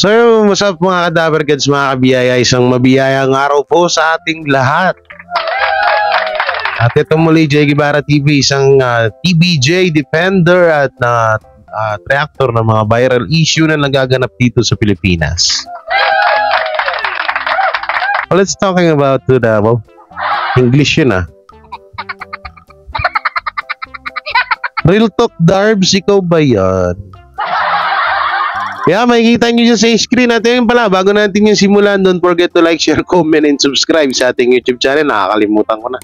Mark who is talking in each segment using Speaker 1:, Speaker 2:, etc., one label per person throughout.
Speaker 1: So, what's up mga Kadaver Gods, mga kabiyaya? Isang mabiyayang araw po sa ating lahat. At ito muli, Jay Guevara TV, isang TBJ defender at reactor ng mga viral issue na nagaganap dito sa Pilipinas. Well, let's talking about English yun Real talk, Darbs, ikaw ba yan? Kaya makikita nyo dyan sa screen natin. Yung pala, bago natin yung simulan, don't forget to like, share, comment, and subscribe sa ating YouTube channel. Nakakalimutan ko na.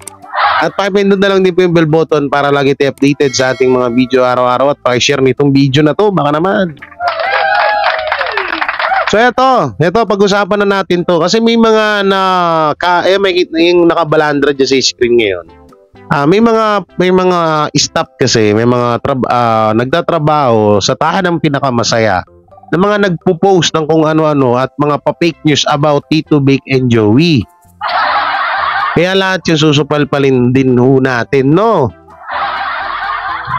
Speaker 1: At pakipindot na lang din po yung bell button para lagi tayo updated sa ating mga video araw-araw. At pakishare nitong video na to, baka naman. So ito pag-usapan na natin to. Kasi may mga makikita yung nakabalandra dyan sa screen ngayon. May mga staff kasi, may mga nagtatrabaho sa tahanang pinakamasaya na mga nagpo-post ng kung ano-ano at mga pa-fake news about Tito Vic and Joey. Kaya lahat yung susupalpalin din ho natin, no?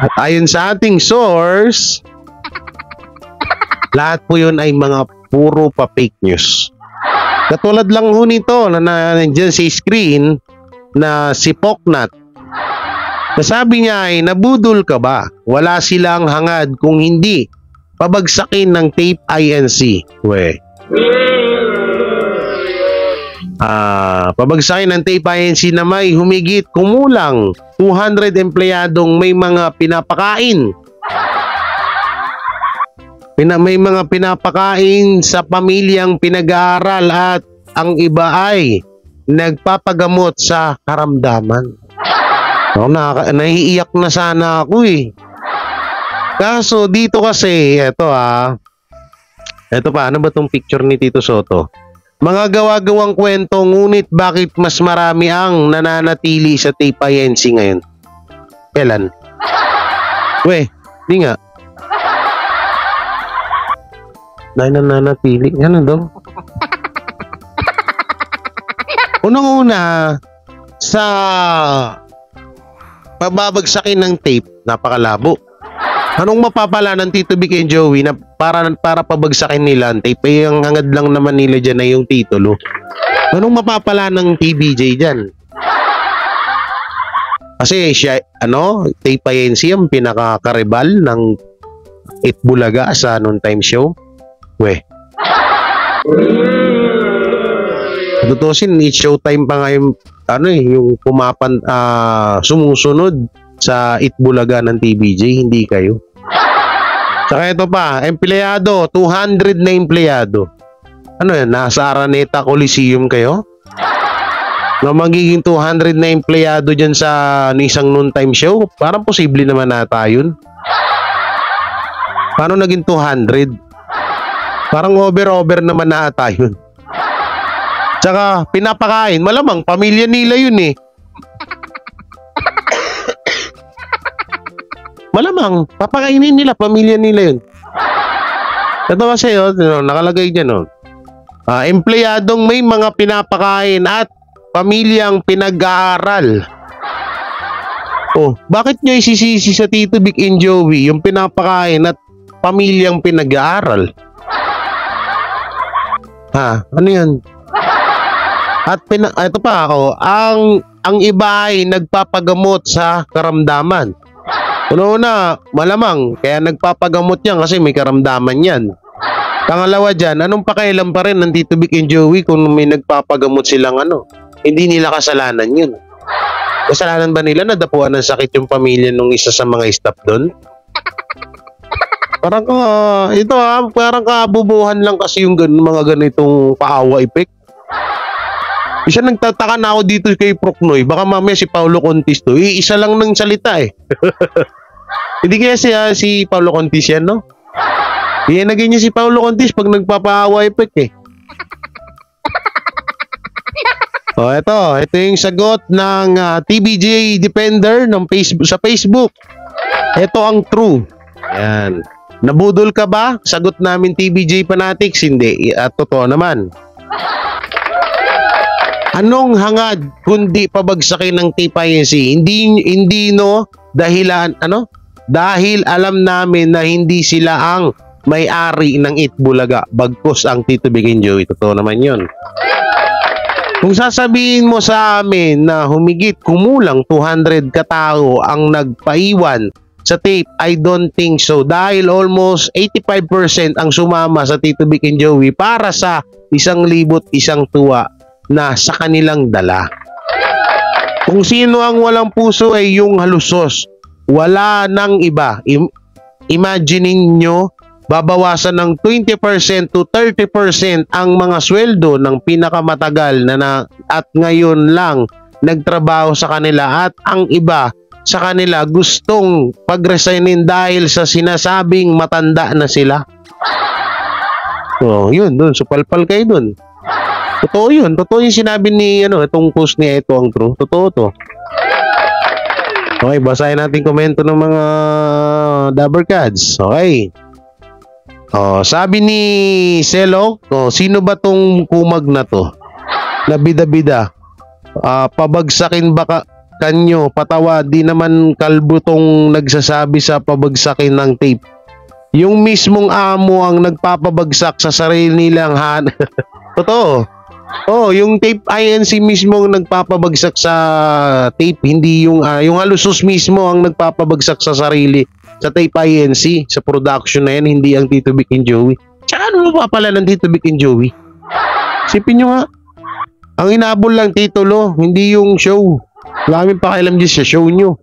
Speaker 1: At ayon sa ating source, lahat po yun ay mga puro pa-fake news. Katulad lang ho nito na nandiyan sa screen na si Poknat. Nasabi niya ay, nabudol ka ba? Wala silang hangad kung hindi pabagsakin ng tape INC. Pabagsakin ng tape INC na may humigit kumulang 200 empleyadong may mga pinapakain. May mga pinapakain sa pamilyang pinag-aaral at ang iba ay nagpapagamot sa karamdaman. Nahiiyak na sana ako Kaso dito kasi, ito pa, ano ba tong picture ni Tito Soto? Mga gawa-gawang kwento, ngunit bakit mas marami ang nananatili sa tape INC ngayon? Kailan? Di nga. Nananatili? Ano daw? Unang-una, sa pababagsakin ng tape, napakalabo. Anong mapapala ng Tito Vic and Joey na para pabagsakin nila ang tape? Ang hangad lang naman nila dyan ay yung titulo. Anong mapapala ng TBJ dyan? Kasi siya, tape INC ang pinakakaribal ng Itbulaga sa noontime show. Tutusin, it's showtime pa nga yung yung sumusunod sa Itbulaga ng TBJ, hindi kayo. Saka ito pa, empleyado, 200 na empleyado. Ano yan, nasa Araneta Coliseum kayo? Na magiging 200 na empleyado dyan sa isang noontime show? Parang posible naman nata yun. Paano naging 200? Parang over naman nata yun. Tsaka pinapakain, malamang pamilya nila yun Malamang, papakainin nila, pamilya nila yun. Ito kasi nakalagay dyan empleyadong may mga pinapakain at pamilyang pinag-aaral. Bakit nyo isisisi sa Tito Vic and Joey yung pinapakain at pamilyang pinag-aaral? Ano yun? At ito pa ang iba ay nagpapagamot sa karamdaman. Una, malamang kaya nagpapagamot yan kasi may karamdaman yan. Pangalawa dyan, anong pakialam pa rin ng Tito Vic and Joey kung may nagpapagamot silang Hindi nila kasalanan yun. Kasalanan ba nila nadapuan ng sakit yung pamilya nung isa sa mga staff doon? Parang parang kabubuhan lang kasi yung mga ganitong paawa effect. Isa nagtataka na ako dito kay Procnoy. Baka mamaya si Paulo Contis to. Isa lang ng salita Hindi kaya si Paulo Contis yan, no? Iyanagay niya si Paulo Contis pag nagpapaawa effect Ito yung sagot ng TBJ Defender sa Facebook. Ito ang true. Yan. Nabudol ka ba? Sagot namin TBJ Fanatics, hindi. At totoo naman. Anong hangad kundi pabagsakin ng tape INC? Hindi dahilan dahil alam namin na hindi sila ang may-ari ng Itbulaga, bagkus ang Tito Vic and Joey. Totoo naman yun. Kung sasabihin mo sa amin na humigit kumulang 200 katao ang nagpaiwan sa tape, I don't think so. Dahil almost 85% ang sumama sa Tito Vic and Joey para sa 1,000 isang tuwa na sa kanilang dala. Kung sino ang walang puso ay yung halusos. Wala nang iba. Imaginein nyo, babawasan ng 20% to 30% ang mga sweldo ng pinakamatagal na at ngayon lang nagtrabaho sa kanila, at ang iba sa kanila gustong pag-resignin dahil sa sinasabing matanda na sila. Oh, yun, dun, supalpal kayo dun. Totoo yun. Totoo yung sinabi ni, itong post niya, ito ang true. Totoo to. Okay, basahin natin komento ng mga Dabbercads. Okay. Oh, sabi ni Selo, sino ba tong kumag na to? Na bida-bida. Pabagsakin ba kanyo? Patawa, di naman kalbo tong nagsasabi sa pabagsakin ng tape. Yung mismong amo ang nagpapabagsak sa sarili nilang Totoo. Oh, yung tape INC mismo ang nagpapabagsak sa tape, hindi yung halusos mismo ang nagpapabagsak sa sarili sa tape INC, sa production na yan, hindi ang Tito Vic and Joey. Tsaka ano pa pala ng Tito Vic and Joey? Sipin nyo nga, ang inabol lang titulo, hindi yung show. Wala kami pakialam dyan sa show nyo.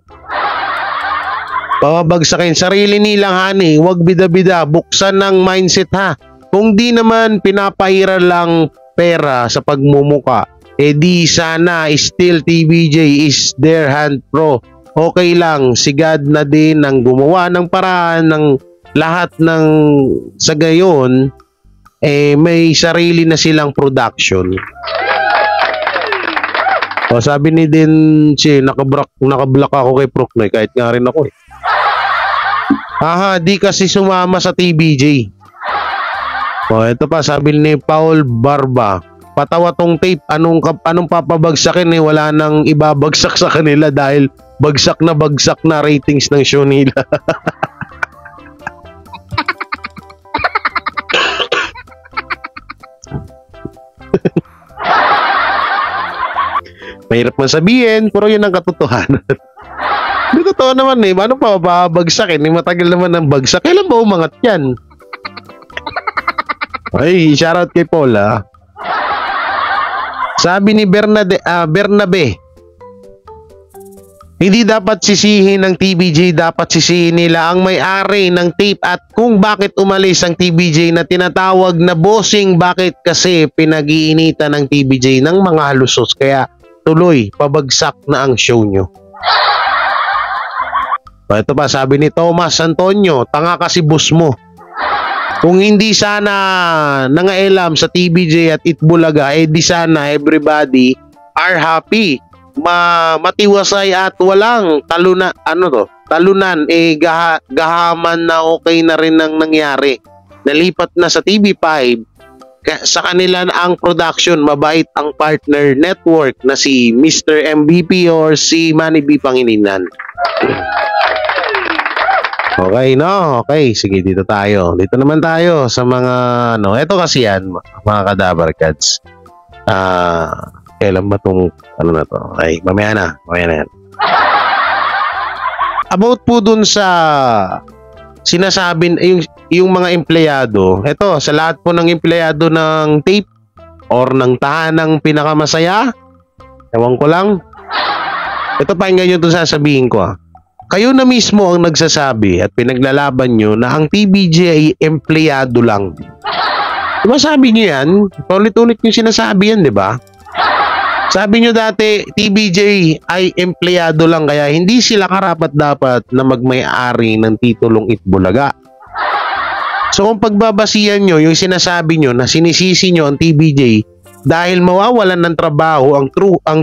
Speaker 1: Pabagsakin sarili nilang hani, wag bida-bida, buksan ng mindset ha. Kung di naman pinapahira lang pera sa pagmumuka, di sana still TVJ is their hand pro. Okay lang, si God na din ang gumawa ng paraan ng lahat ng sa gayon, may sarili na silang production. O, sabi ni Denche, nakablock ako kay Proknoy, kahit nga rin ako eh. Aha, di kasi sumama sa TVJ. O, ito pa, sabi ni Paul Barba, patawa tong tape, anong papabagsakin wala nang ibabagsak sa kanila dahil bagsak na ratings ng show nila. Mahirap man sabihin, pero yun ang katotohanan. Hindi totoo naman eh, paano pa babagsakin? Matagal naman ang bagsak, kailan ba umangat yan? Ay, shoutout kay Paul ha. Sabi ni Bernabe, hindi dapat sisihin ng TVJ, dapat sisihin nila ang may-ari ng tape at kung bakit umalis ang TVJ na tinatawag na bossing, bakit kasi pinag-iinitan ng TVJ ng mga halusos kaya tuloy pabagsak na ang show nyo. Ito pa, sabi ni Thomas Antonio, tanga kasi boss mo. Kung hindi sana nangailam sa TVJ at Itbulaga, di sana everybody are happy. Matiwasay at walang talunan, gahaman na okay na rin ang nangyari. Nalipat na sa TV5, sa kanila na ang production, mabait ang partner network na si Mr. MVP or si Manny B. Pangilinan. Okay, no? Okay, sige, dito tayo. Dito naman tayo sa mga, eto kasi yan, mga Kadabarkads. Kailan ba itong, na to? Ay, mamaya na yan. About po dun sa sinasabi, yung mga empleyado, eto, sa lahat po ng empleyado ng tape or ng tahanang pinakamasaya, ewan ko lang, ito pa yung ito sasabihin ko Kayo na mismo ang nagsasabi at pinaglalaban nyo na ang TVJ ay empleyado lang. Diba sabi nyo yan? Paulit-ulit nyo sinasabi yan, diba? Sabi nyo dati, TVJ ay empleyado lang kaya hindi sila karapat-dapat na magmay-ari ng titulong Itbulaga. So kung pagbabasihan nyo yung sinasabi nyo na sinisisi nyo ang TVJ dahil mawawalan ng trabaho ang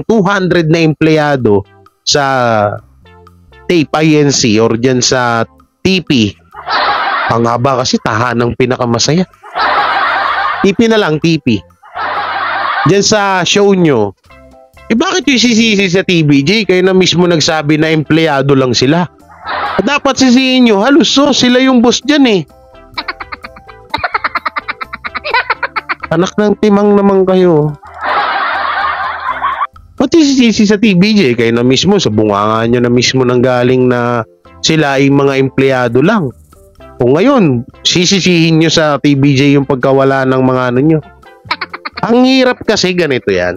Speaker 1: 200 na empleyado sa tape INC or dyan sa TP. Ang haba kasi tahanang pinakamasaya. TP na lang, TP. Dyan sa show nyo, bakit yung sisisi sa TVJ? Kayo na mismo nagsabi na empleyado lang sila. Dapat sisihin nyo, halos sila yung boss dyan eh. Anak ng timang naman kayo. Pati sisi sa TBJ, kayo na mismo, sa bunganga nyo na mismo nang galing na sila ay mga empleyado lang. Kung ngayon, sisisihin nyo sa TBJ yung pagkawala ng mga ano nyo. Ang hirap kasi ganito yan.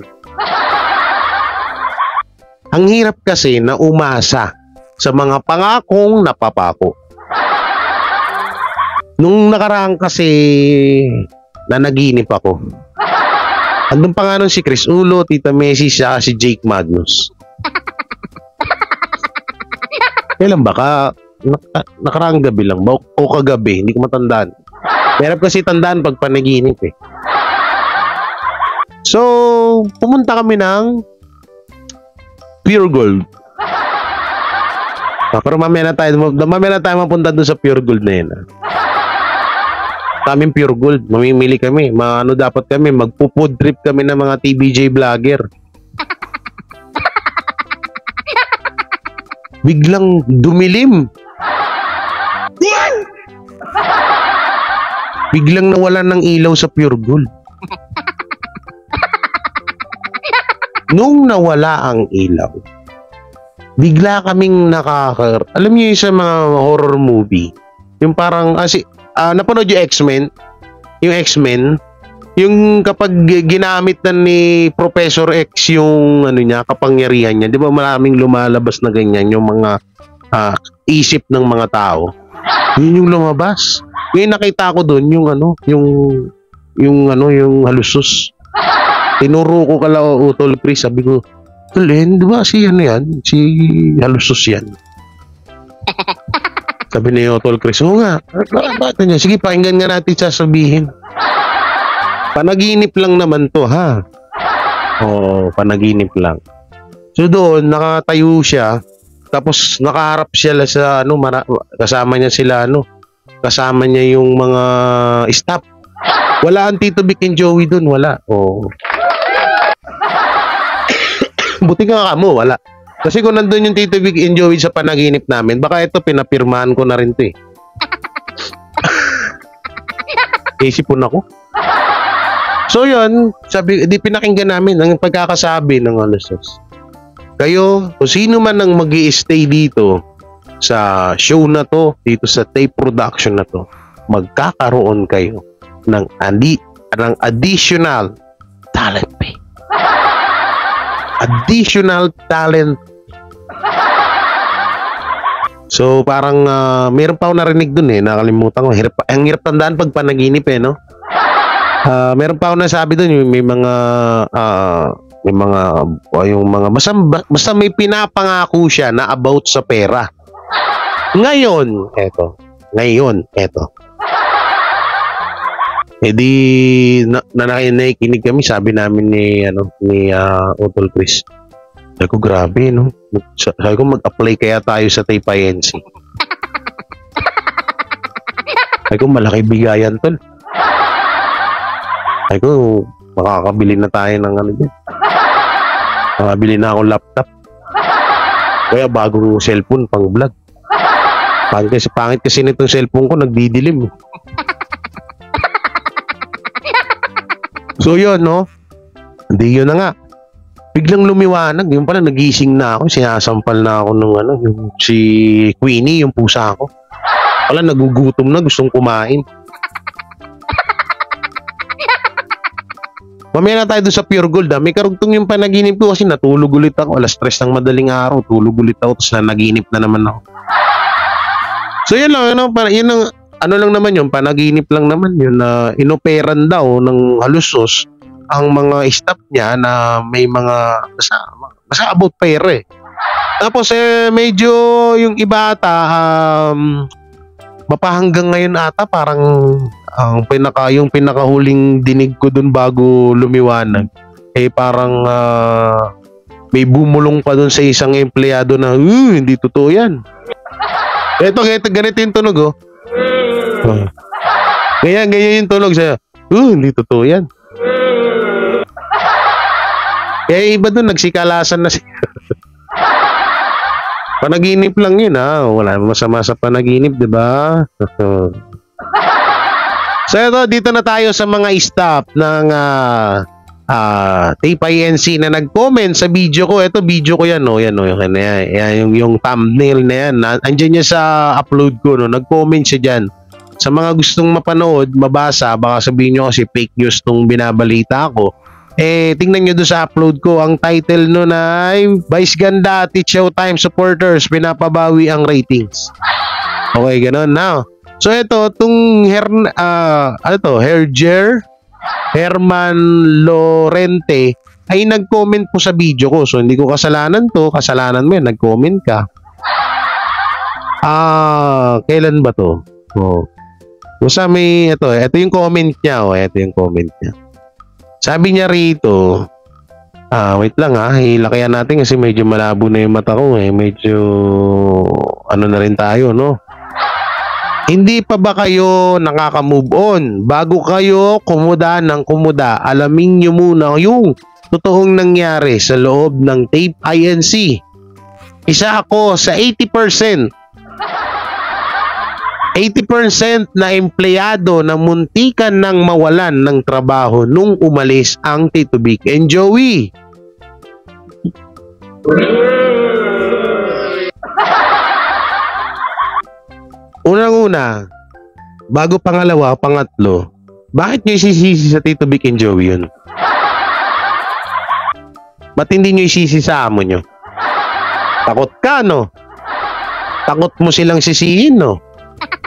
Speaker 1: Ang hirap kasi na umasa sa mga pangakong napapako. Nung nakaraan kasi nanaginip ako. Andun pa nga nun si Chris Ulo, Tita Messi, siya si Jake Magnus. Kailan ba? Nakaraang gabi lang ba? O kagabi, hindi ko matandaan. Merap kasi tandaan pag panaginip eh. So, pumunta kami ng Pure Gold. Pero mamaya na tayo mapunta doon sa Pure Gold na yun. Kaming Pure Gold, mamimili kami. Ano dapat kami? Magpo-food trip kami ng mga TBJ vlogger. Biglang dumilim. Biglang nawalan ng ilaw sa Pure Gold. Nung nawala ang ilaw, bigla kaming alam niyo yung sa mga horror movie, yung parang napanood yung X-Men, yung kapag ginamit na ni Professor X yung ano niya, kapangyarihan niya, di ba maraming lumalabas na ganyan yung mga isip ng mga tao. Yun yung lumabas. Ngayon nakita ko doon yung yung halusos. Tinuro ko kala Utol Chris, sabi ko, Tulen, di ba si si halusos yan. Sabi ni Utol Chris, oo nga, bakit niya? Sige, pakinggan nga natin sasabihin. Panaginip lang naman to, ha? Oo, panaginip lang. So doon, nakatayo siya, tapos nakaharap siya sa kasama niya kasama niya yung mga staff. Wala ang Tito Vic and Joey doon, wala. Oo. Buti nga mo, wala. Kasi kung nandun yung Tito Vic and Joey sa panaginip namin, baka ito pinapirmahan ko na rin to eh. Isipon ako. So yun, di pinakinggan namin ang pagkakasabi ng halusos. Kayo, kung sino man ang mag-i-stay dito sa show na to, dito sa tape production na to, magkakaroon kayo ng additional talent pay. Additional talent. So parang meron pa ako narinig dun eh, nakalimutan ko. Ang hirap tandaan pag panaginip eh, no? Meron pa ako nasabi dun, yung may mga basta may pinapangako siya na about sa pera. Ngayon, eto. Eh di nakikinig kami, sabi namin ni Utol Chris. Sabi ko, grabe, no? Sabi ko, mag-apply kaya tayo sa Tape INC. Sabi ko, malaki bigayan, tol. Sabi ko, makakabili na tayo ng dyan. Makabili na akong laptop. Kaya bagong cellphone pang vlog. Pangit kasi nitong cellphone ko, nagdidilim. So yun, no? Hindi yun na nga. Biglang lumiwanag. Yung pala, nagising na ako. Sinasampal na ako ng yung si Queenie, yung pusa ko. Pala, nagugutom na. Gustong kumain. Mamaya na tayo doon sa Pure Gold. May karugtong yung panaginip ko kasi natulog ulit ako. Alas 3 ng madaling araw. Tulog ulit ako. Tapos naginip na naman ako. So yun lang. Yun ang lang naman yun, panaginip lang naman yun na inoperan daw ng halusos ang mga staff niya na may mga basta about pera eh. Tapos medyo yung iba ata mapahanggang ngayon ata parang yung pinakahuling dinig ko dun bago lumiwanag parang may bumulong pa dun sa isang empleyado na hindi totoo yan. Ganito yung tunog oh. Ganyan yung tulog sa'yo. Hindi totoo yan. Kaya iba doon, nagsikalasan na siya. Panaginip lang yun, ha? Wala masama sa panaginip, di ba? So ito, dito na tayo sa mga staff ng Tape INC na nag-comment sa video ko. Ito, video ko yan, no? Yan, no? Yan, yung thumbnail na yan. Andyan niya sa upload ko, no? Nag-comment siya dyan. Sa mga gustong mapanood, mabasa, baka sabihin nyo kasi fake news tong binabalita ko. Tingnan nyo doon sa upload ko. Ang title nun ay Vice Ganda at Showtime Supporters Pinapabawi ang Ratings. Okay, ganun na. So ito, itong Herman Lorente ay nag-comment po sa video ko. So hindi ko kasalanan to. Kasalanan mo yan, nag-comment ka. Kailan ba to? Basta may ito yung comment niya. Ito yung comment niya. Sabi niya rito, wait lang hilakayan natin kasi medyo malabo na yung mata ko medyo ano na rin tayo, no? Hindi pa ba kayo nakaka-move on? Bago kayo kumuda ng kumuda, alamin nyo muna yung totoong nangyari sa loob ng Tape INC. Isa ako sa 80% na empleyado na muntikan ng mawalan ng trabaho nung umalis ang Tito Vic and Joey. Unang-una, bago pangalawa, pangatlo, bakit nyo isisisi sa Tito Vic and Joey yun? Ba't hindi nyo isisi sa amo nyo? Takot ka, no? Takot mo silang sisihin, no?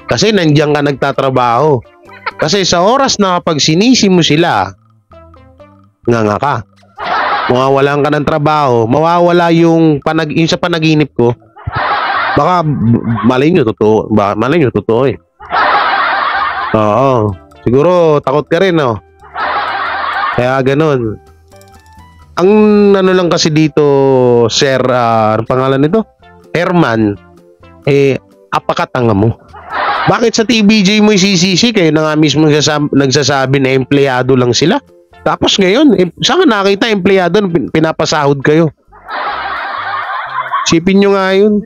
Speaker 1: Kasi nandiyan ka nagtatrabaho. Kasi sa oras na kapag sinisi mo sila, nga ka. Mawawalan ka ng trabaho, mawawala yung sa panaginip ko. Baka malay nyo totoo. Malay nyo totoo eh. Oo. Siguro takot ka rin, no? Kaya ganun. Ang ano lang kasi dito, Sir, ano pangalan nito? Herman, apakatanga mo. Bakit sa TBJ mo isisisi? Kayo na nga mismo nagsasabi na empleyado lang sila. Tapos ngayon, saan ka nakita empleyado na pinapasahod kayo? Sipin nyo nga yun.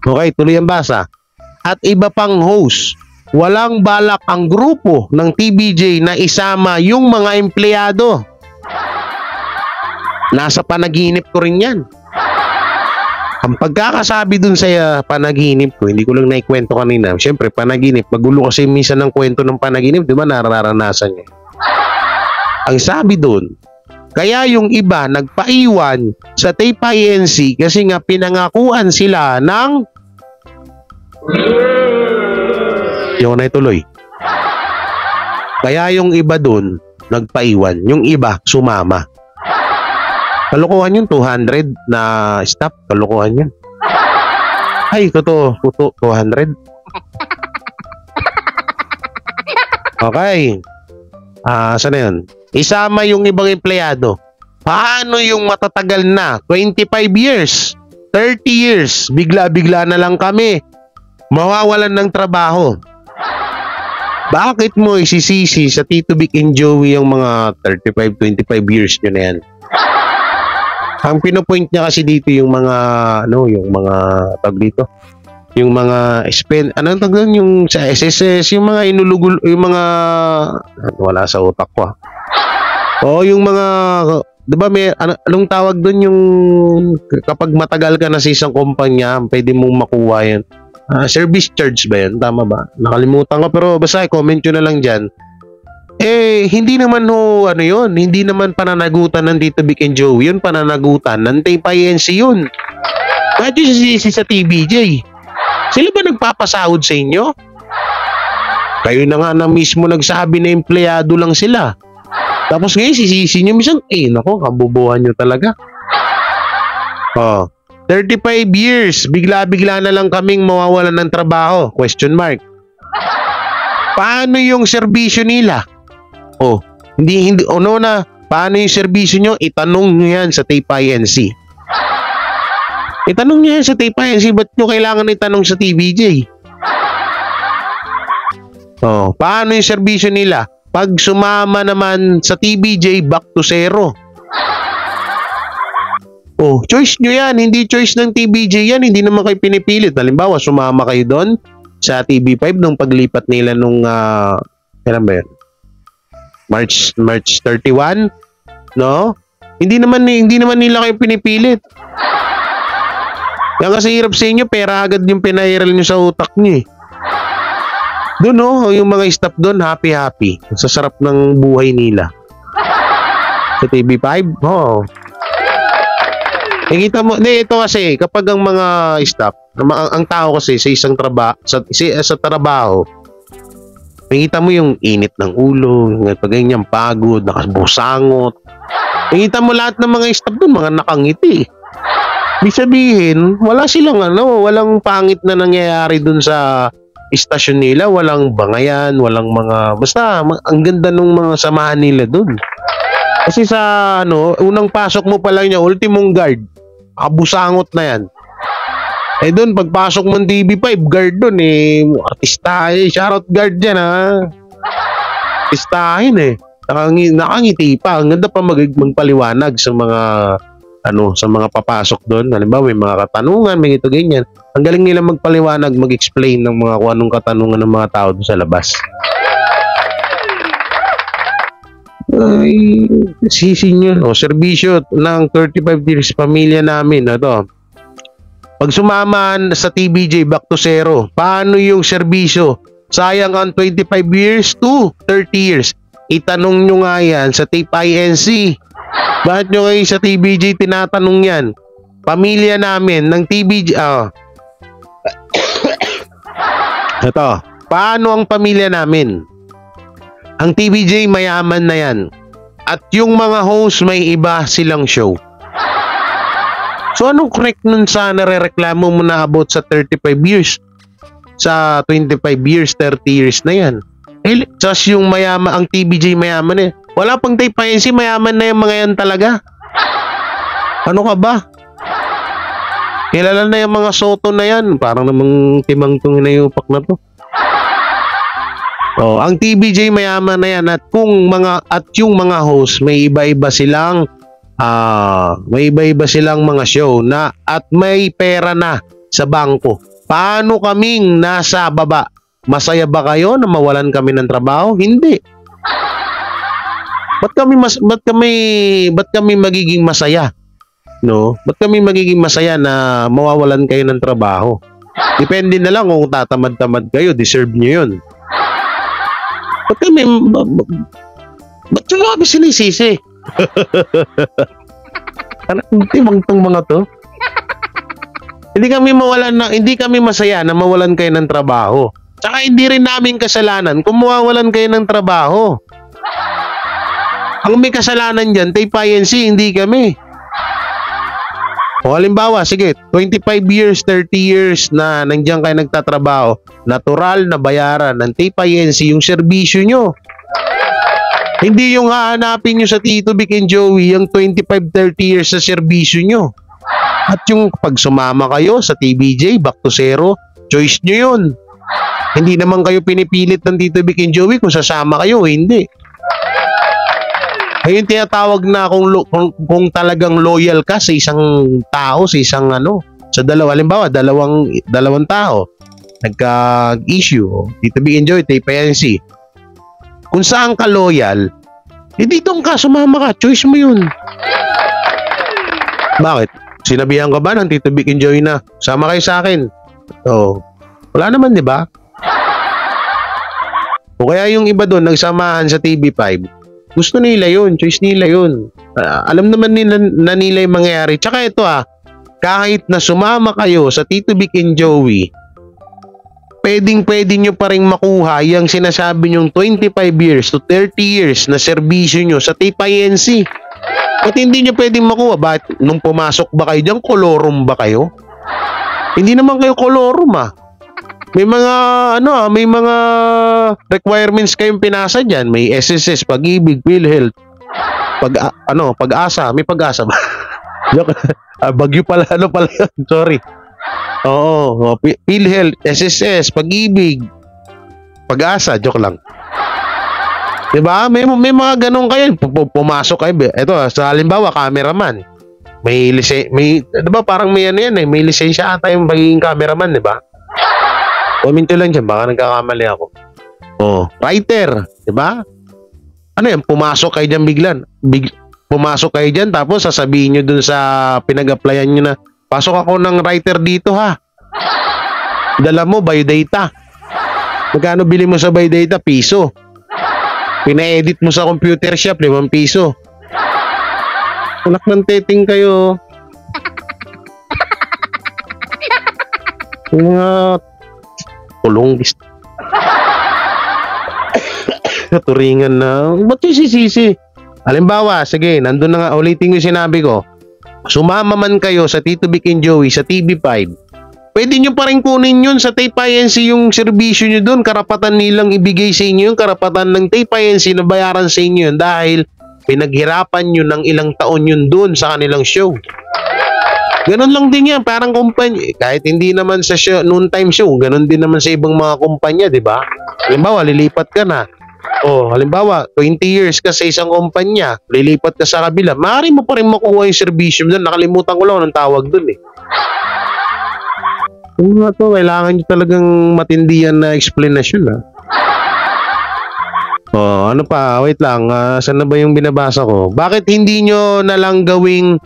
Speaker 1: Okay, tuloy ang basa. At iba pang host, walang balak ang grupo ng TBJ na isama yung mga empleyado. Nasa panaginip ko rin yan. Ang pagkakasabi dun sa panaginip ko, hindi ko lang naikwento kanina. Siyempre, panaginip. Magulo kasi minsan ng kwento ng panaginip, di ba nararanasan niya. Ang sabi dun, kaya yung iba nagpaiwan sa Tape INC kasi nga pinangakuan sila ng yung na ituloy. Kaya yung iba dun nagpaiwan, yung iba sumama. Kalokohan yun, 200 na staff. Kalokohan yun. Ay, totoo. 200. Okay. Saan na yun? Isama yung ibang empleyado. Paano yung matatagal na? 25 years, 30 years, bigla-bigla na lang kami mawawalan ng trabaho. Bakit mo isisisi sa Tito Vic and Joey yung mga 35, 25 years nyo na yan? Ang pinopoint niya kasi dito yung mga yung mga tag dito. Yung mga anong tag doon, yung sa SSS, yung mga inulugul, yung mga wala sa utak ko. Yung mga 'di ba may anong tawag doon yung kapag matagal ka na sa isang kumpanya, pwede mong makuha 'yan. Service charge ba 'yan? Tama ba? Nakalimutan ko pero basta comment nyo na lang diyan. Hindi naman yun. Hindi naman pananagutan ng Tito Vic and Joey yun. Pananagutan ng Tape INC yun. Bakit yung sisisi sa TBJ? Sila ba nagpapasahod sa inyo? Kayo na nga na mismo nagsabi na empleyado lang sila. Tapos ngayon sisisi nyo minsan, nako, kabubuhan nyo talaga. 35 years, bigla-bigla na lang kaming mawawalan ng trabaho? Question mark. Paano yung serbisyo nila? Hindi paano yung serbisyo nyo? Itanong nyo yan sa Tape INC. Itanong nyo yan sa Tape INC, ba't nyo kailangan itanong sa TBJ? Paano yung serbisyo nila? Pag sumama naman sa TBJ, back to zero. Choice nyo yan, hindi choice ng TBJ yan, hindi naman kayo pinipilit. Halimbawa, sumama kayo doon, sa TV5 nung paglipat nila nung kailan ba yun? March 31, no? Hindi naman nila kayo pinipilit. Kaya kasi hirap sa inyo, pera agad yung pinairal nyo sa utak nyo eh. Doon no, yung mga staff doon, happy. Sa sarap ng buhay nila. Sa TV5, oh. Nakita mo, ito kasi, kapag ang mga staff, ang tao kasi sa isang sa trabaho, nakita mo yung init ng ulo, pag ganyan pagod, nakabusangot. Nakita mo lahat ng mga staff doon, mga nakangiti. Ibig sabihin, walang pangit na nangyayari doon sa istasyon nila, walang bangayan, walang mga, basta ang ganda ng mga samahan nila doon. Kasi sa unang pasok mo pa lang niya, ultimong guard, kabusangot na yan. Eh doon, pagpasok mo ng TV5, guard doon eh, artistahin, shoutout guard dyan ha. Artistahin eh. Nakangiti pa, ang ganda pa magpaliwanag sa mga sa mga papasok doon. Halimbawa, may mga katanungan, may ito ganyan. Ang galing nila magpaliwanag, mag-explain ng mga kung anong katanungan ng mga tao doon sa labas. Ay, sisinyo, serbisyo ng 35 years pamilya namin, Pag sumaman sa TBJ back to zero, paano yung serbisyo? Sayang ang 25 years to 30 years. Itanong nyo nga yan sa Tape INC. Bakit nyo kayo sa TBJ tinatanong yan? Pamilya namin ng TBJ, ito, paano ang pamilya namin? Ang TBJ mayaman na yan. At yung mga host may iba silang show. So anong correct nun sa nare-reklamo mo na about sa 35 years? Sa 25 years, 30 years na yan. Just yung mayaman, ang TBJ mayaman eh. Wala pang Tape INC, mayaman na yung mga yan talaga. Ano ka ba? Kilala na yung mga Soto na yan. Parang namang timang tong hinayupak na to. Oh, ang TBJ mayaman na yan at yung mga host may iba-iba silang mga show na at may pera na sa bangko. Paano kaming nasa baba? Masaya ba kayo na mawalan kami ng trabaho? Hindi. Ba't kami magiging masaya? No? Ba't kami magiging masaya na mawawalan kayo ng trabaho? Depende na lang kung tatamad-tamad kayo, deserve nyo yun. Ba't kami sinisisi? Anong timang tong mga to? Hindi kami masaya na mawalan kayo ng trabaho. Tsaka hindi rin namin kasalanan kung mawawalan kayo ng trabaho. Ang may kasalanan dyan, Tape INC, hindi kami. O halimbawa, sige, 25 years, 30 years na nandiyan kayo nagtatrabaho, natural na bayaran ng Tape INC yung serbisyo nyo. Hindi yung hahanapin nyo sa Tito Vic and Joey yung 25-30 years sa serbisyo nyo. At yung pag sumama kayo sa TBJ, back to zero, choice nyo yun. Hindi naman kayo pinipilit ng Tito Vic and Joey kung sasama kayo, hindi. Ayun tinatawag na kung talagang loyal ka sa isang tao, sa isang sa dalawa, halimbawa, dalawang tao, nagka-issue, Tito Vic and Joey, Tape INC. Kung saan ka loyal, dito ka, sumama ka, choice mo yun. Bakit? Sinabihan ka ba ng Tito Vic and Joey na, sama kayo sa akin? So, wala naman, di ba? O kaya yung iba doon, nagsamahan sa TV5, gusto nila yun, choice nila yun. Alam naman nila yung mangyayari. Tsaka ito kahit na sumama kayo sa Tito Vic and Joey, pwede nyo pa rin makuha yung sinasabi nyong 25 years to 30 years na serbisyo nyo sa Tape INC. At hindi nyo pwedeng makuha. Bakit? Nung pumasok ba kayo dyan, kolorum ba kayo? Hindi naman kayo kolorum May mga requirements kayong pinasa diyan. May SSS, Pag-ibig, PhilHealth, Pag-asa, may Pag-asa ba? Bagyo pala, yun? Sorry. Oo, PhilHealth, SSS, Pag-ibig, Pag-asa, joke lang. 'Di ba? May mga ganun kayo, pumasok kayo. Ito, sa halimbawa, cameraman. May 'di ba parang may yan may lisensya ata yung pagiging cameraman, 'di ba? Comment nyo lang dyan, baka nagkakamali ako. Oh, writer, di ba? Ano yan, pumasok kayo dyan biglan. Pumasok kayo dyan, tapos sasabihin nyo dun sa pinag-applyan nyo na, pasok ako ng writer dito ha. Dala mo, biodata. Magkano bili mo sa biodata? Piso. Pina-edit mo sa computer shop, 5 piso. Ulak ng teting kayo. Yung mga tulong turingan na, ba't yung sisisi? Halimbawa, sige, nandun na nga, ulitin ko yung sinabi ko. Sumama man kayo sa Tito Vic and Joey sa TV5, pwede nyo pa rin kunin yun sa Tape INC yung serbisyo nyo dun. Karapatan nilang ibigay sa inyo yung karapatan ng Tape INC na bayaran sa inyo yun dahil pinaghirapan nyo ng ilang taon yun dun sa kanilang show. Ganon lang din yan, parang kumpanya. Kahit hindi naman sa show, noon time show, ganon din naman sa ibang mga kumpanya, di ba? Halimbawa, lilipat ka na. O, halimbawa, 20 years ka sa isang kumpanya, lilipat ka sa kabila, maaari mo pa rin makuha yung serbisyo doon. Nakalimutan ko lang anong tawag doon eh. Kung nga to, kailangan nyo talagang matindihan na explanation ha. O, ano pa, wait lang, saan na ba yung binabasa ko? Bakit hindi nyo nalang gawing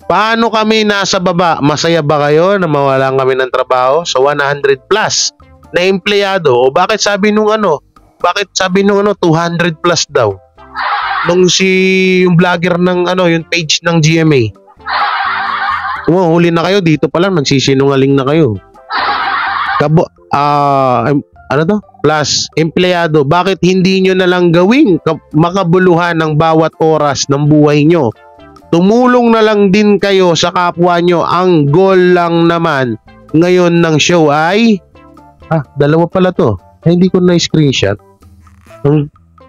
Speaker 1: paano kami nasa baba? Masaya ba kayo na mawalan kami ng trabaho? So 100 plus na empleyado. O bakit sabi nung 200 plus daw? Nung yung vlogger ng yung page ng GMA. Huli na kayo dito pa lang, nagsisinungaling na kayo. Plus empleyado, bakit hindi nyo na lang gawing makabuluhan ng bawat oras ng buhay nyo? Tumulong na lang din kayo sa kapwa nyo. Ang goal lang naman ngayon ng show ay dalawa pala to. Hindi ko na-screenshot.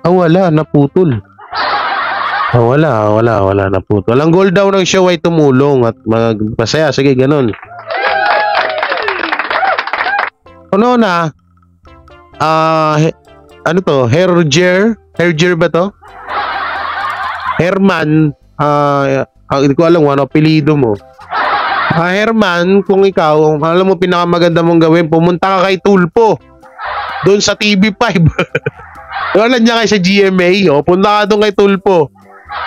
Speaker 1: Wala, naputol. Wala, naputol. Ang goal daw ng show ay tumulong at magpasaya. Sige, ganun. Ano na? Ano to? Herger ba to? Herman. Hindi ko alam ano apelyido mo. Herman, kung ikaw, alam mo pinakamaganda mong gawin, pumunta ka kay Tulpo. Doon sa TV5. Wala niya kayo sa GMA. Punta ka doon kay Tulpo.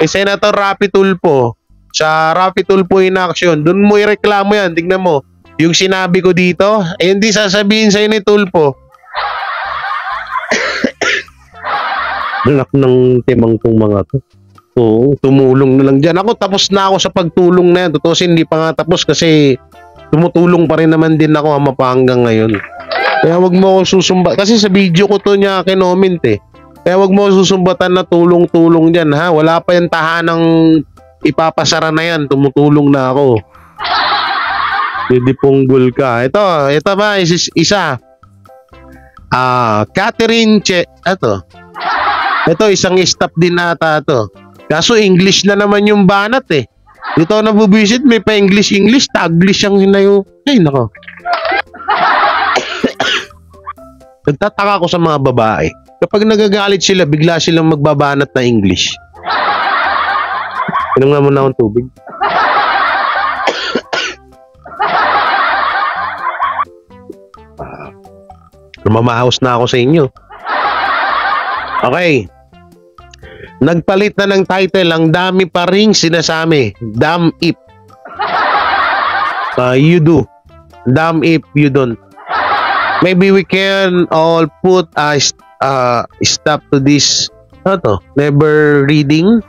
Speaker 1: Senator Rapi Tulpo. Sa Rapi Tulpo in action. Doon mo ireklamo yan. Tingnan mo. Yung sinabi ko dito, hindi sasabihin sa'yo ni Tulpo. Anak ng timang tong mga to. Oo, tumulong na lang dyan. Ako, tapos na ako sa pagtulong na yan. Totoo, hindi pa nga tapos kasi tumutulong pa rin naman din ako hanggang ngayon. Kaya wag mo ako susumbat. Kasi sa video ko to niya kinoment eh. Kaya wag mo ako susumbatan na tulong-tulong dyan ha. Wala pa yung tahanang ipapasara na yan. Tumutulong na ako. Hindi punggol ka. Ito ba, isa. Catherine Ito, isang staff din ata to. Kaso English na naman yung banat eh. Dito ako nabubisit, may pa English, Taglish ang hinayo. Ay, nako. Nagtataka ko sa mga babae. Kapag nagagalit sila, bigla silang magbabanat na English. Inom nga muna akong tubig. Mamahaos na ako sa inyo. Okay. Nagpalit na ng title, ang dami pa ring sinasami. Damn if. You do. Damn if you don't. Maybe we can all put a stop to this. Never reading.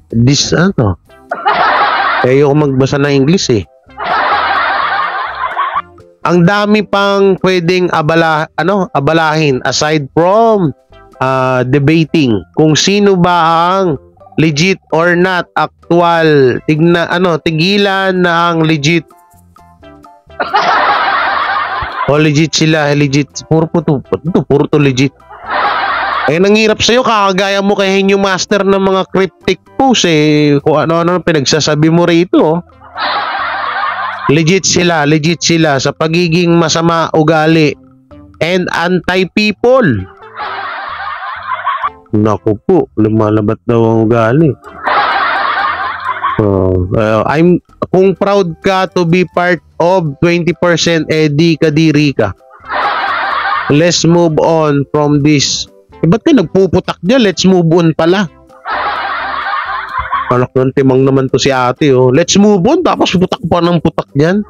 Speaker 1: This, ayoko magbasa ng English eh. Ang dami pang pwedeng abalahin aside from debating kung sino ba ang legit or not actual. Tigilan na ang legit. Legit sila, legit. Puro to legit. Ay, nanghirap sa'yo, kakagaya mo kay Henyo Master ng mga cryptic posts eh. Kung ano pinagsasabi mo rito. Legit sila sa pagiging masama ugali and anti-people. Naku po, lumalabat daw ang ugali. Kung proud ka to be part of 20%, di kadiri ka. Let's move on from this. Ba't ka nagpuputak dyan? Let's move on pala. Anak ng timang naman to si ate, oh. Let's move on, tapos putak pa ng putak dyan.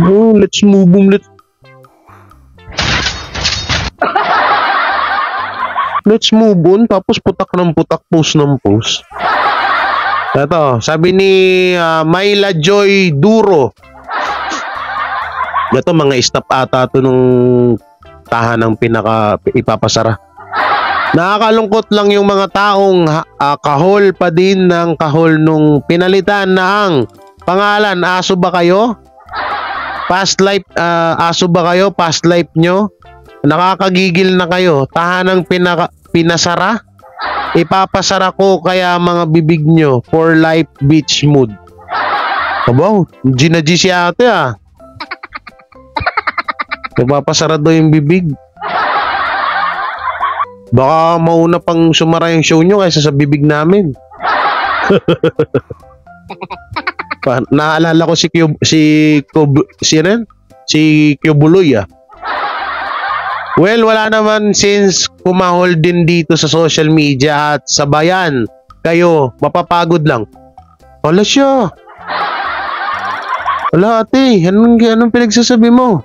Speaker 1: Oh, let's move on, let's move on, tapos putak ng putak, post ng post. Ito, sabi ni Myla Joy Duro. Ito, mga stop ata ito nung tahanang ipapasara. Nakakalungkot lang yung mga taong kahol pa din ng kahol nung pinalitan na ang pangalan. Aso ba kayo? Past life, aso ba kayo? Past life nyo? Nakakagigil na kayo. Tahanang pinasara? Ipapasara ko kaya mga bibig nyo for life beach mood. Abaw, G si ate ah. Ipapasara daw yung bibig. Baka mauna pang sumara yung show nyo kaysa sa bibig namin. Naalala ko si Kyobuloy ah. Well, wala naman since kumahol din dito sa social media at sabayan kayo, mapapagod lang. Wala siya. Wala ate, anong pinagsasabi mo?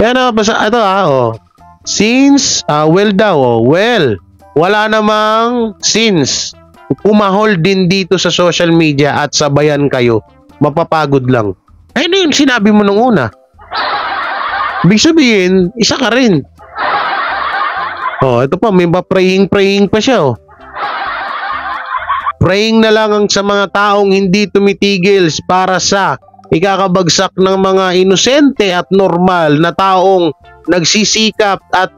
Speaker 1: Yan basta ito oh. Since, well daw, oh. Well, wala namang since kumahol din dito sa social media at sabayan kayo, mapapagod lang. Ay, ano yung sinabi mo nung una? Ibig sabihin, isa ka rin. Oh, ito pa, may praying pa siya, oh. Praying na lang sa mga taong hindi tumitigil para sa ikakabagsak ng mga inosente at normal na taong nagsisikap at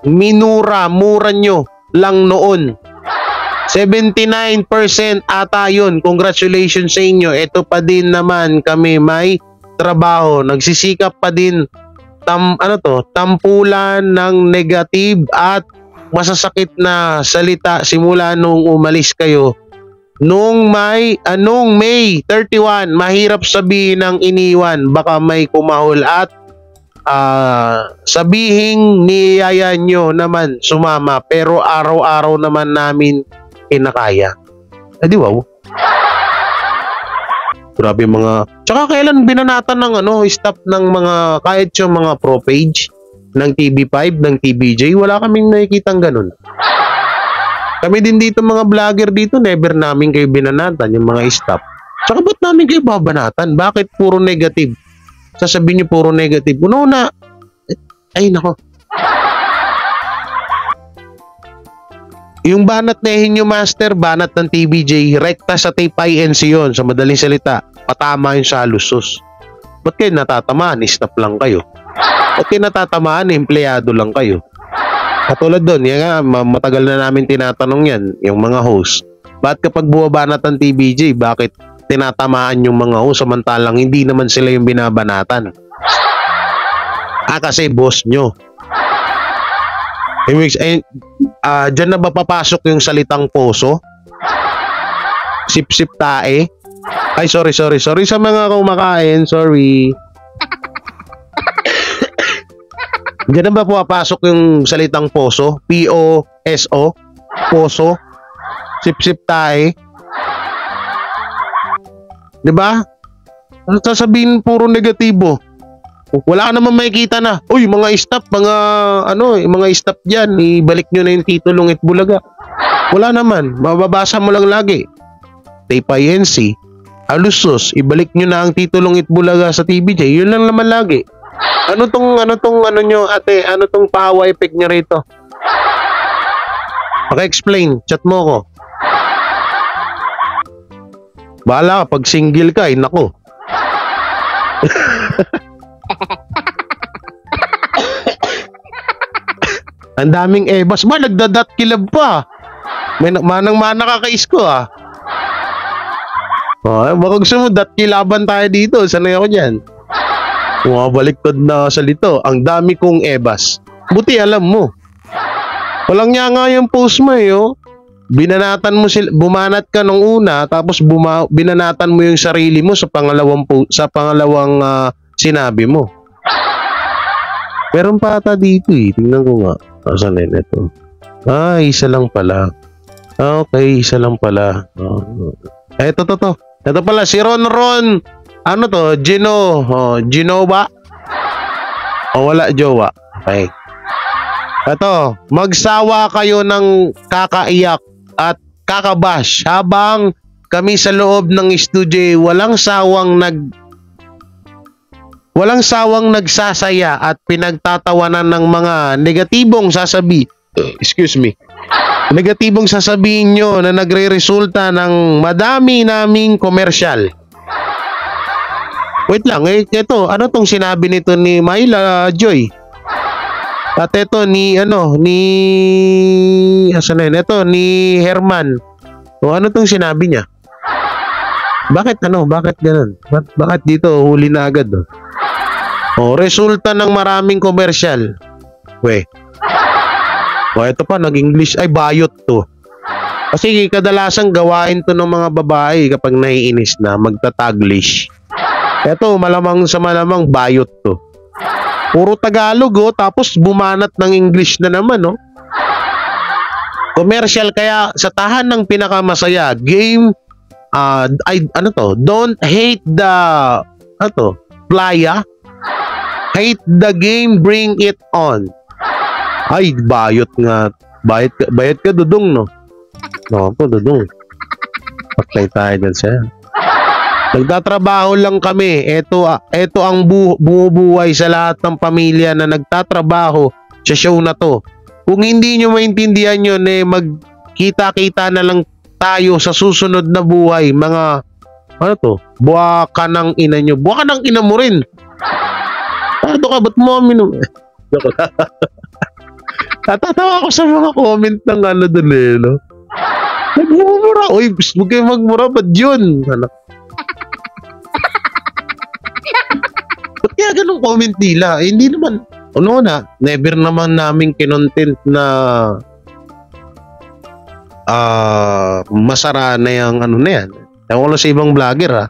Speaker 1: mura nyo lang noon. 79% ata yun. Congratulations sa inyo. Ito pa din naman kami may trabaho. Nagsisikap pa din tampulan ng negative at masasakit na salita simula nung umalis kayo. Nung May 31, mahirap sabihin ng iniwan. Baka may kumahol at sabihing niyaya nyo naman sumama pero araw-araw naman namin kinakaya. Di wow. Grabe mga... Tsaka kailan binanatan ng stop ng mga kahit yung mga pro page ng TV5, ng TVJ, wala kaming nakikitang ganun. Kami din dito mga vlogger dito, never namin kayo binanatan yung mga stop. Tsaka ba't namin kayo babanatan? Bakit puro negative? Sasabihin nyo puro negative. Una, ay nako. Yung banat na Henyo Master, banat ng TVJ, rekta sa tape INC yun. Sa madaling salita, patama yung sa lusos. Ba't kayo natatamaan? Stop lang kayo. Ba't kayo natatamaan? Empleyado lang kayo. Katulad doon, yan nga, matagal na namin tinatanong yan, yung mga host. Ba't kapag buwabanat ng TVJ, bakit tinatamaan yung mga host samantalang hindi naman sila yung binabanatan? Kasi boss nyo. Diyan na ba papasok yung salitang poso? Sip-sip tae? Ay, sorry sa mga kumakain, sorry. Diyan na ba papasok yung salitang poso? P-O-S-O? Poso? Sip-sip tae? Diba? Ano sasabihin puro negatibo? Wala ka naman makikita na, uy, mga stop, mga stop dyan, ibalik nyo na yung titulong Itbulaga. Wala naman, mababasa mo lang lagi. Tape INC, alusos, ibalik nyo na ang titulong Itbulaga sa TVJ, yun lang naman lagi. Ano tong nyo, ate, ano tong pahawa effect nyo rito? Paki-explain, chat mo ko. Bahala ka, pag single ka, nako. Ang daming ebas ba, nagdadat kilab pa. Manang-mana kakais ko ah. Baka gusto mo dat kilaban tayo dito, sanay ako dyan. Bumabaliktad na salito, ang dami kong ebas. Buti alam mo. Walang niya nga yung post mo eh, oh. binanatan mo sila, bumanat ka nung una, tapos binanatan mo yung sarili mo sa pangalawang sinabi mo. Meron pa ata dito eh. Tingnan ko nga. Saan na ito? Isa lang pala. Okay, isa lang pala. Ito to. Ito pala, si Ron. Ano to? Gino ba? O wala jowa? Okay. Ito, magsawa kayo ng kakaiyak at kakabash habang kami sa loob ng studio walang sawang nagsasaya at pinagtatawanan ng mga negatibong negatibong sasabihin nyo na nagre-resulta ng madami naming komersyal. Wait lang, ito, ano tong sinabi nito ni Myla Joy? At ito ni Herman. O ano tong sinabi niya? Bakit ganun? Bakit dito huli na agad? Resulta ng maraming komersyal. Ito pa nag-English ay bayot to. Kasi kadalasan gawain to ng mga babae kapag naiinis na magta-Taglish. Ito malamang bayot to. Puro Tagalog tapos bumanat ng English na naman Commercial kaya sa tahanang pinakamasaya game don't hate the playa, hate the game, bring it on. Ay bayot nga, bayad ka dudong dudong. Patay tayo dyan siya. Nagtatrabaho lang kami. Ito ang bumubuhay sa lahat ng pamilya na nagtatrabaho sa show na to. Kung hindi nyo maintindihan yun, magkita-kita na lang tayo sa susunod na buhay. Mga, buwaka ng ina nyo. Buwaka ng ina mo rin. Ano ka, ba't mo aminom? Natatawa ko sa mga comment ng dun Nagmumura. Uy, huwag kayo magmura. Ba't yun? Kaya ganun comment nila. Hindi naman, never naman namin kinontent na masara na yung na yan. Ewan ko lang sa ibang vlogger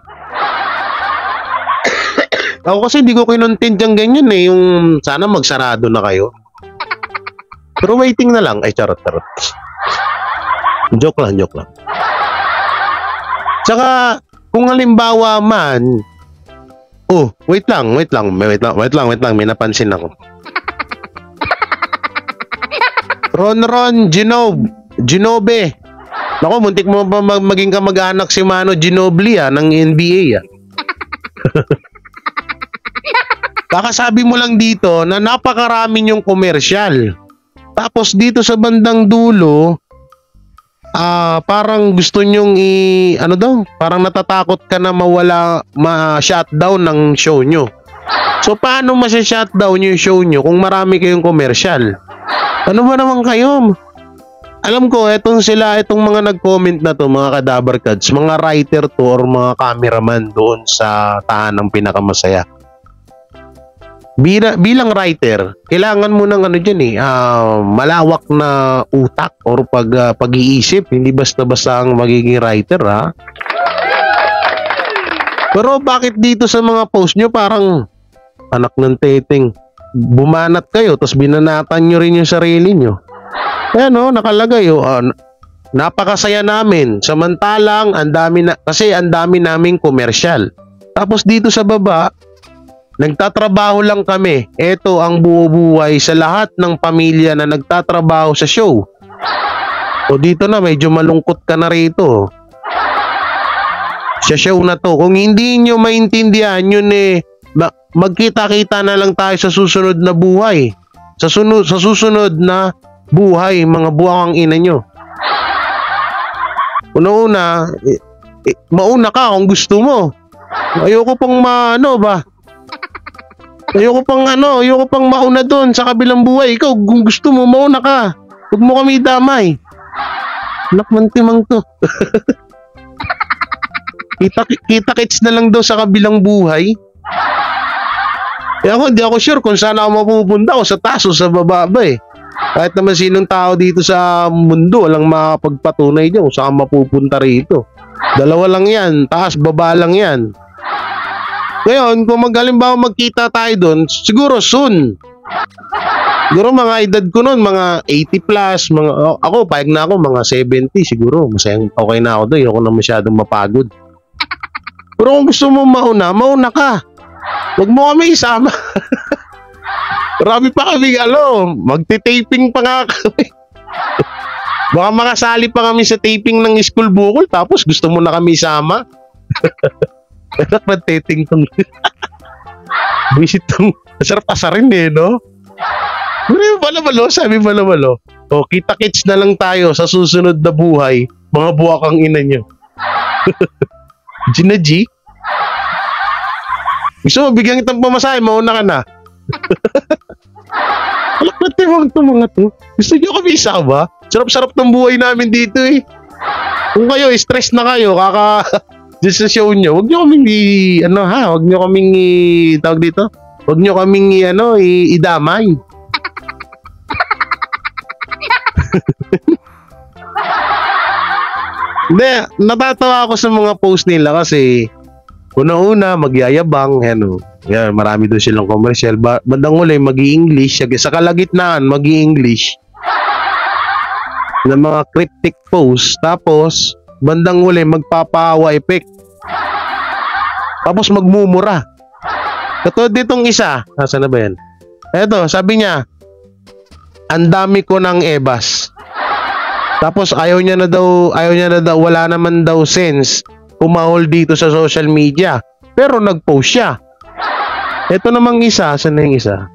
Speaker 1: Ako kasi hindi ko kinontent yung ganyan yung sana magsarado na kayo. Pero waiting na lang. Ay, charot. Joke lang. Tsaka, kung halimbawa man, wait lang. May napansin ako. Ron, Ginobe. Naku, muntik mo pa maging kamag-anak si Mano Ginobili ng NBA Kakasabi mo lang dito na napakarami yung komersyal. Tapos dito sa bandang dulo, parang gusto nyong parang natatakot ka na ma-shutdown ng show nyo. So paano ma-shutdown yung show nyo kung marami kayong komersyal? Ano ba naman kayo? Alam ko, itong mga nag-comment na to, mga Kadabar Kads, mga writer to or mga cameraman doon sa tahanang pinakamasaya. Bilang writer, kailangan mo ng malawak na utak or pag-iisip, hindi basta-basta ang magiging writer Pero bakit dito sa mga post nyo parang anak ng teteng, bumanat kayo tapos binanatan nyo rin yung sarili nyo? Nakalagay napakasaya namin, samantalang ang dami naming komersyal. Tapos dito sa baba, nagtatrabaho lang kami. Ito ang buhay sa lahat ng pamilya na nagtatrabaho sa show. Dito na medyo malungkot ka na rito. Sa show na to. Kung hindi nyo maintindihan yun magkita-kita na lang tayo sa susunod na buhay. Sa susunod na buhay, mga buwakang ina nyo. Una-una, mauna ka kung gusto mo. Ayoko pang Ayoko pang mauna doon sa kabilang buhay. Ikaw, kung gusto mo, mauna ka. Huwag mo kami damay. Anak man timang to. Kita-kits na lang daw sa kabilang buhay. Kaya hindi ako sure kung saan ako mapupunta o sa taas o sa baba ba Kahit naman sinong tao dito sa mundo, walang makapagpatunay dyan kung saan mapupunta rito. Dalawa lang yan, taas, baba lang yan. Ngayon, kung halimbawa magkita tayo doon, siguro soon. Siguro mga edad ko noon, mga 80 plus, ako, payag na ako, mga 70 siguro. Masayang okay na ako doon, ayoko na masyadong mapagod. Pero kung gusto mo mauna, mauna ka. Huwag mo kami isama. Marami pa kami, magti-taping pa nga kami. Baka makasali pa kami sa taping ng School Bukol, tapos gusto mo na kami isama. Enak mag-taping tong visit tong sarap asarin no? Pero Balabalo, sabi Balabalo, kita-kits na lang tayo sa susunod na buhay, mga buwakang ina nyo. Gina G? Gusto mo, bigyan kitang pamasahe, mauna ka na. Alakpati mga to. Gusto nyo kami isama? Sarap-sarap ng buhay namin dito eh. Kung kayo, stress na kayo, just sa show nyo, huwag nyo kaming huwag nyo kaming tawag dito, huwag nyo kaming idamay. Hindi, natatawa ako sa mga post nila kasi una-una magyayabang, yan, marami doon silang commercial, bandang uli mag-i-English, sa kalagitnaan mag-i-English na mga cryptic post, tapos bandang uli magpapawa effect, tapos magmumura. Katulad ditong isa, nasa na ba yan? Eto, sabi niya, ang dami ko ng ebas. Tapos ayaw niya na daw, wala naman daw sense pumahol dito sa social media. Pero nag-post siya. Ito namang isa, saan na yung isa?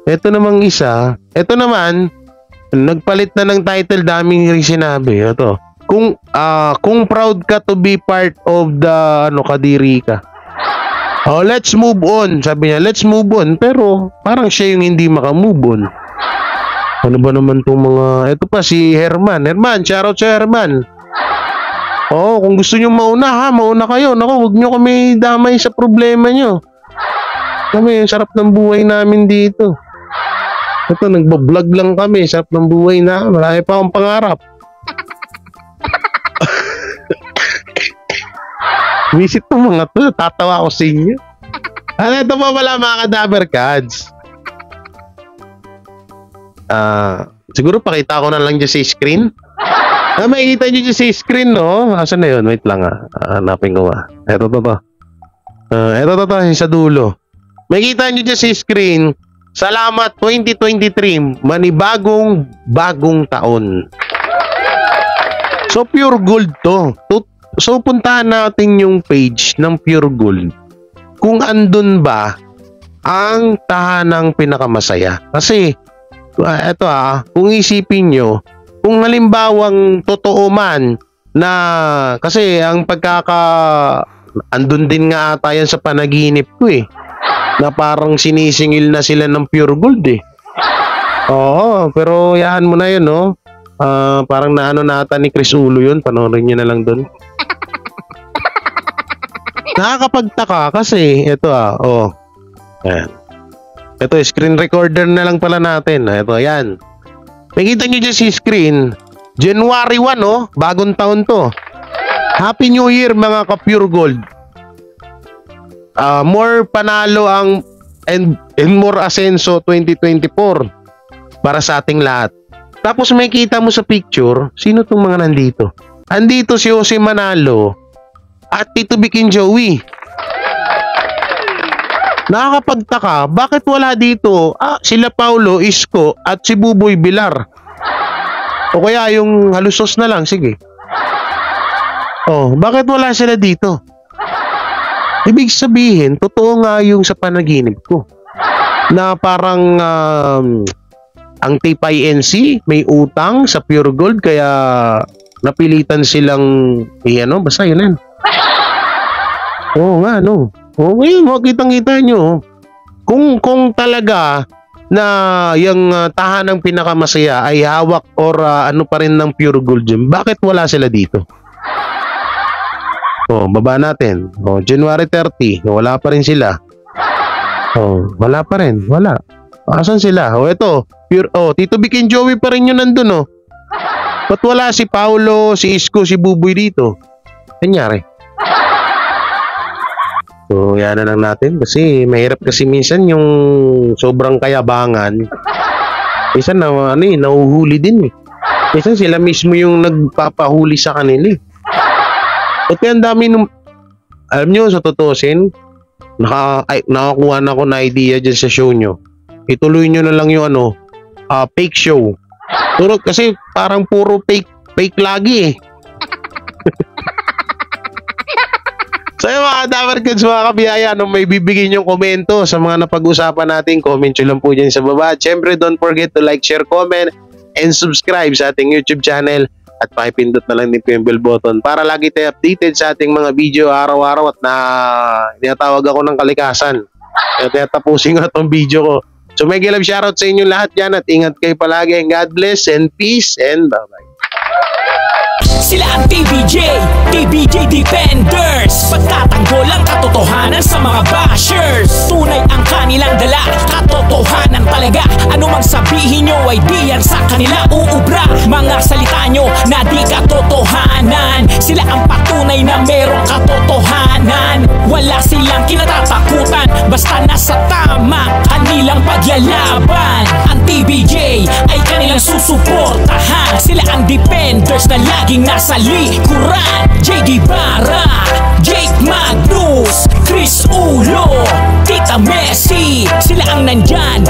Speaker 1: Ito naman, nagpalit na ng title, daming rin sinabi. Ito, kung proud ka to be part of the, kadiri ka. Let's move on. Sabi niya, let's move on. Pero parang siya yung hindi makamove on. Ano ba naman itong mga... Ito pa si Herman. Herman, shoutout sa Herman. Kung gusto nyo mauna mauna kayo. Naku, huwag nyo kami damay sa problema nyo. Kami, sarap ng buhay namin dito. Ito, nagbablog lang kami. Sarap ng buhay na. Marami pa akong pangarap. Visit po mga to. Tatawa ako sa inyo. Ito pa pala mga kadaver cards. Siguro pakita ko na lang dyan sa screen. Makikita nyo dyan sa screen, no? Asan na yun? Wait lang, hanapin ko Ito to. Ito sa dulo. Makikita nyo dyan sa screen. Salamat 2023, bagong taon. So pure gold to. So puntahan natin yung page ng Pure Gold. Kung andun ba ang tahanang pinakamasaya. Kasi eto kung isipin nyo, kung halimbawang totoo man na, kasi ang andun din nga ata yan sa panaginip ko na parang sinisingil na sila ng Pure Gold Oo, pero yahan mo na yun, no? Parang naano nata ni Chris Ulo yun, panoorin nyo na lang dun. Nakakapagtaka kasi ito ayan. Ito, screen recorder na lang pala natin. Ito, ayan. Makita nyo dyan si screen. January 1, bagong taon to. Happy New Year mga ka-Pure Gold. More panalo and more asenso 2024 para sa ating lahat. Tapos may kita mo sa picture, sino tong mga nandito? Andito si Jose Manalo at Tito Bikin Joey. Nakakapagtaka, bakit wala dito sila Paulo Isko at si Buboy Bilar? O kaya yung halusos na lang, sige. Bakit wala sila dito? Ibig sabihin, totoo nga yung sa panaginip ko. Na parang ang TPINC may utang sa Pure Gold kaya napilitan silang basta yun. Oo nga, ngayon, kitang-kita nyo. Kung talaga na yung tahanang pinakamasaya ay hawak or pa rin ng Pure Gold dyan, bakit wala sila dito? Baba natin. January 30, wala pa rin sila. Wala pa rin. Wala. Asan sila? O eto, Tito Vic and Joey pa rin yun nandun oh. Ba't wala si Paolo, si Isko, si Buboy dito? Kanyari. So, yan na lang natin kasi mahirap kasi minsan yung sobrang kayabangan. Minsan na, nahuhuli din eh. Minsan sila mismo yung nagpapahuli sa kanila eh. At kaya ang dami nung, alam nyo, sa tutusin, nakakuha na ako na idea dyan sa show nyo. Ituloy nyo na lang yung fake show. Pero kasi parang puro fake lagi eh. So yung mga Damercans, mga kabiyaya, may bibigyan yung komento sa mga napag-usapan natin, comment nyo lang po dyan sa baba. Siyempre, don't forget to like, share, comment, and subscribe sa ating YouTube channel. At pakipindot na lang din po yung bell button para lagi tayo updated sa ating mga video araw-araw at tinatawag ako ng kalikasan. Kaya tapusin ko na itong video ko. So mega love shoutout sa inyo lahat dyan at ingat kayo palagi. God bless and peace and bye-bye.
Speaker 2: Sila ang TBJ Defenders. Pagtatanggol ang katotohanan sa mga bashers. Tunay ang kanilang dala, katotohanan talaga. Ano mang sabihin nyo ay di yan sa kanila uubra. Mga salita nyo na di katotohanan. Sila ang patunay na merong katotohanan. Wala silang kinatatakutan, basta nasa tama kanilang pagyalaban. Ang TBJ ay kanilang susuportahan. Sila ang defenders na laging nasa likuran. JD Barra, Jake Magnus, Chris Ulo, Tita Messi, sila ang nandyan.